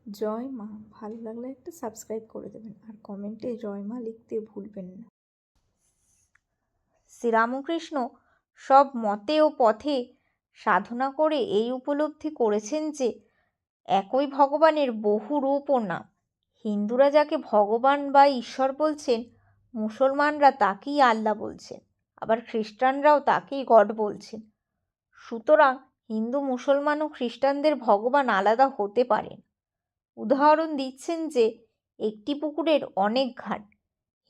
জয় মা। ভালো লাগলে একটা সাবস্ক্রাইব করে দেবেন আর কমেন্টে জয় মা লিখতে ভুলবেন না। শ্রীরামকৃষ্ণ সব মতে ও পথে সাধনা করে এই উপলব্ধি করেছেন যে একই ভগবানের বহু রূপ ও নাম। হিন্দুরা যাকে ভগবান বা ঈশ্বর বলছেন, মুসলমানরা তাকেই আল্লাহ বলছেন, আবার খ্রিস্টানরাও তাকেই গড বলছেন। সুতরাং হিন্দু, মুসলমান ও খ্রিস্টানদের ভগবান আলাদা হতে পারেন। উদাহরণ দিচ্ছেন যে একটি পুকুরের অনেক ঘাট,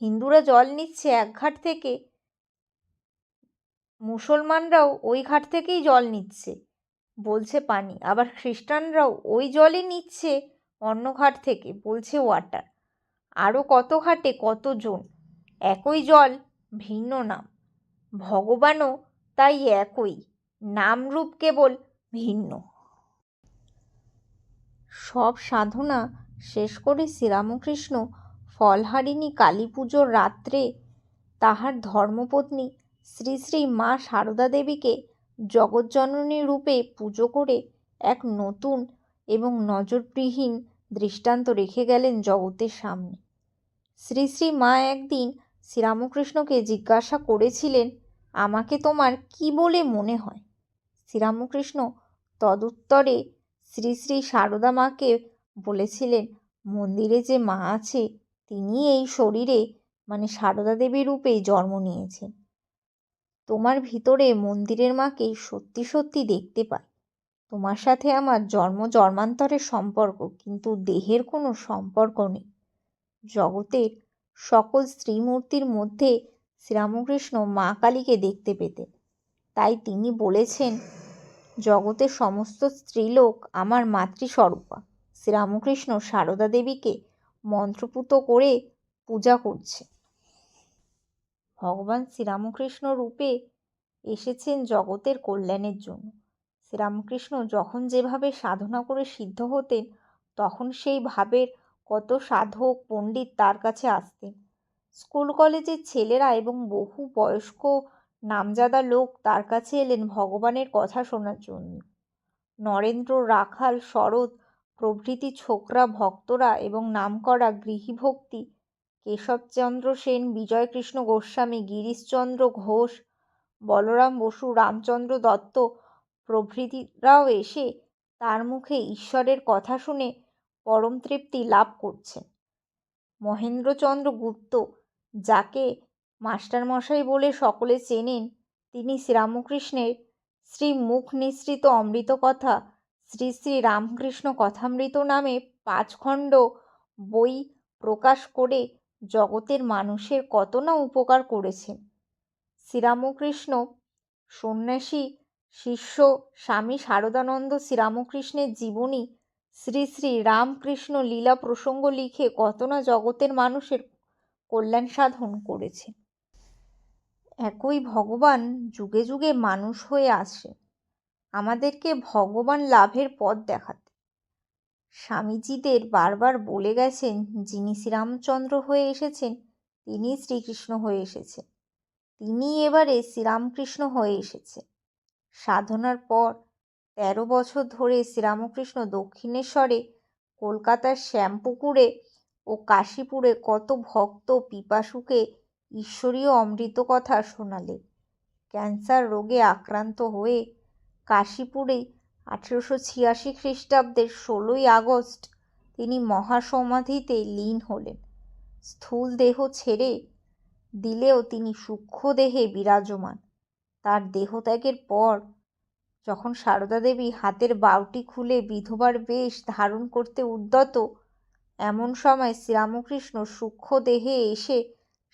হিন্দুরা জল নিচ্ছে এক ঘাট থেকে, মুসলমানরাও ওই ঘাট থেকেই জল নিচ্ছে, বলছে পানি, আবার খ্রিস্টানরাও ওই জলই নিচ্ছে অন্য ঘাট থেকে, বলছে ওয়াটার। আরও কত ঘাটে কতজন, একই জল ভিন্ন নাম। ভগবানও তাই একই, নামরূপ কেবল ভিন্ন। সব সাধনা শেষ করে শ্রীরামকৃষ্ণ ফলহারিণী কালী পুজোর রাত্রে তাহার ধর্মপত্নী শ্রী শ্রী মা সারদা দেবীকে জগজ্জননী রূপে পুজো করে এক নতুন এবং নজরবিহীন দৃষ্টান্ত রেখে গেলেন জগতের সামনে। শ্রী শ্রী মা একদিন শ্রীরামকৃষ্ণকে জিজ্ঞাসা করেছিলেন, আমাকে তোমার কি বলে মনে হয়? শ্রীরামকৃষ্ণ তদুত্তরে শ্রী শ্রী সারদা মাকে বলেছিলেন, মন্দিরে যে মা আছে তিনি এই শরীরে মানে সারদা দেবী রূপেই জন্ম নিয়েছেন। তোমার ভিতরে মন্দিরের মাকে সত্যি সত্যি দেখতে পাই। তোমার সাথে আমার জন্ম জন্মান্তরের সম্পর্ক, কিন্তু দেহের কোনো সম্পর্ক নেই। জগতের সকল স্ত্রীমূর্তির মধ্যে শ্রীরামকৃষ্ণ মা কালীকে দেখতে পেতেন। তাই তিনি বলেছেন, জগতের সমস্ত স্ত্রীলোক আমার মাতৃস্বরূপা। শ্রীরামকৃষ্ণ সারদা দেবীকে মন্ত্রপুত করে পূজা করছে। ভগবান শ্রীরামকৃষ্ণ রূপে এসেছেন জগতের কল্যাণের জন্য। শ্রীরামকৃষ্ণ যখন যেভাবে সাধনা করে সিদ্ধ হতেন, তখন সেই ভাবের কত সাধক পণ্ডিত তার কাছে আসতেন। স্কুল কলেজের ছেলেরা এবং বহু বয়স্ক নামজাদা লোক তার কাছে এলেন ভগবানের কথা শোনার জন্য। নরেন্দ্র, রাখাল, শরৎ প্রভৃতি ছোকরা ভক্তরা এবং নামকরা গৃহীভক্তি কেশবচন্দ্র সেন, বিজয়কৃষ্ণ গোস্বামী, গিরিশচন্দ্র ঘোষ, বলরাম বসু, রামচন্দ্র দত্ত প্রভৃতিরাও এসে তার মুখে ঈশ্বরের কথা শুনে পরম তৃপ্তি লাভ করছেন। মহেন্দ্রচন্দ্র গুপ্ত, যাকে মাস্টারমশাই বলে সকলে চেনেন, তিনি শ্রীরামকৃষ্ণের শ্রী মুখ নিঃসৃত অমৃত কথা, শ্রী শ্রী রামকৃষ্ণ কথামৃত নামে 5 খণ্ড বই প্রকাশ করে জগতের মানুষের কত না উপকার করেছেন। শ্রীরামকৃষ্ণ সন্ন্যাসী শিষ্য স্বামী শারদানন্দ শ্রীরামকৃষ্ণের জীবনী, শ্রী শ্রী রামকৃষ্ণ লীলা প্রসঙ্গ লিখে কত না জগতের মানুষের কল্যাণ সাধন করেছেন। একই ভগবান যুগে যুগে মানুষ হয়ে আসে আমাদেরকে ভগবান লাভের পথ দেখাতে। স্বামীজিদের বারবার বলে গেছেন, যিনি শ্রীরামচন্দ্র হয়ে এসেছেন তিনি শ্রীকৃষ্ণ হয়ে এসেছেন, তিনি এবারে শ্রীরামকৃষ্ণ হয়ে এসেছেন। সাধনার পর 13 বছর ধরে শ্রীরামকৃষ্ণ দক্ষিণেশ্বরে, কলকাতার শ্যামপুকুরে ও কাশীপুরে কত ভক্ত পিপাসুকে ঈশ্বরীয় অমৃত কথা শোনালেন। ক্যান্সার রোগে আক্রান্ত হয়ে কাশীপুরে 1886 খ্রিস্টাব্দের 16ই আগস্ট তিনি মহাসমাধিতে লীন হলেন। স্থূল দেহ ছেড়ে দিলেও তিনি সূক্ষ্ম দেহে বিরাজমান। তার দেহত্যাগের পর যখন সারদা দেবী হাতের বাউটি খুলে বিধবার বেশ ধারণ করতে উদ্যত, এমন সময় শ্রীরামকৃষ্ণ সূক্ষ্ম দেহে এসে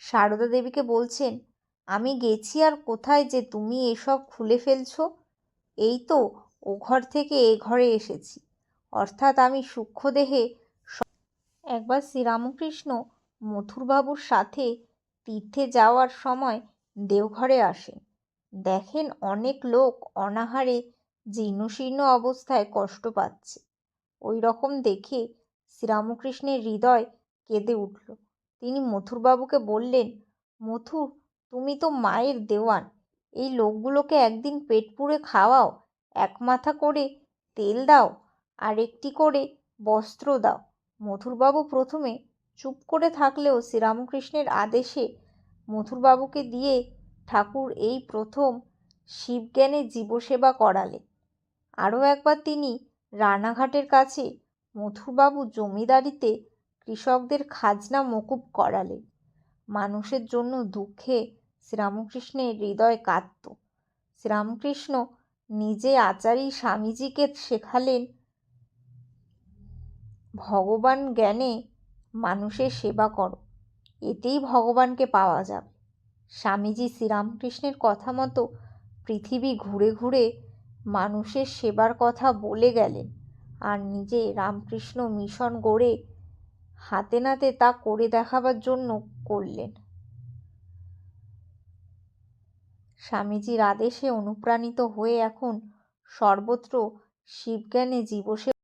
সারদা দেবীকে বলছেন, আমি গেছি আর কোথায় যে তুমি এসব খুলে ফেলছো? এই তো ও ঘর থেকে এ ঘরে এসেছি, অর্থাৎ আমি সূক্ষ্ম দেহে। একবার শ্রীরামকৃষ্ণ মথুরবাবুর সাথে তীর্থে যাওয়ার সময় দেওঘরে আসেন। দেখেন অনেক লোক অনাহারে জীর্ণশীর্ণ অবস্থায় কষ্ট পাচ্ছে। ওই রকম দেখে শ্রীরামকৃষ্ণের হৃদয় কেঁদে উঠল। তিনি মথুরবাবুকে বললেন, মথুর, তুমি তো মায়ের দেওয়ান, এই লোকগুলোকে একদিন পেট পুড়ে খাওয়াও, 1 মাথা করে তেল দাও আর একটি করে বস্ত্র দাও। মথুরবাবু প্রথমে চুপ করে থাকলেও শ্রীরামকৃষ্ণের আদেশে মথুরবাবুকে দিয়ে ঠাকুর এই প্রথম শিবজ্ঞানে জীবসেবা করালেন। আরও একবার তিনি রানাঘাটের কাছে মথুরবাবু জমিদারিতে কৃষকদের খাজনা মকুব করালেন। মানুষের জন্য দুঃখে শ্রীরামকৃষ্ণের হৃদয় কাঁদত। শ্রীরামকৃষ্ণ নিজে আচার্য স্বামীজিকে শেখালেন ভগবান জ্ঞানে মানুষের সেবা করো, এতেই ভগবানকে পাওয়া যাবে। স্বামীজি শ্রীরামকৃষ্ণের কথা মতো পৃথিবী ঘুরে ঘুরে মানুষের সেবার কথা বলে গেলেন আর নিজে রামকৃষ্ণ মিশন গড়ে হাতে নাতে তা করে দেখাবার জন্য করলেন। স্বামীজির আদেশে অনুপ্রাণিত হয়ে এখন সর্বত্র শিবজ্ঞানে জীবসেবা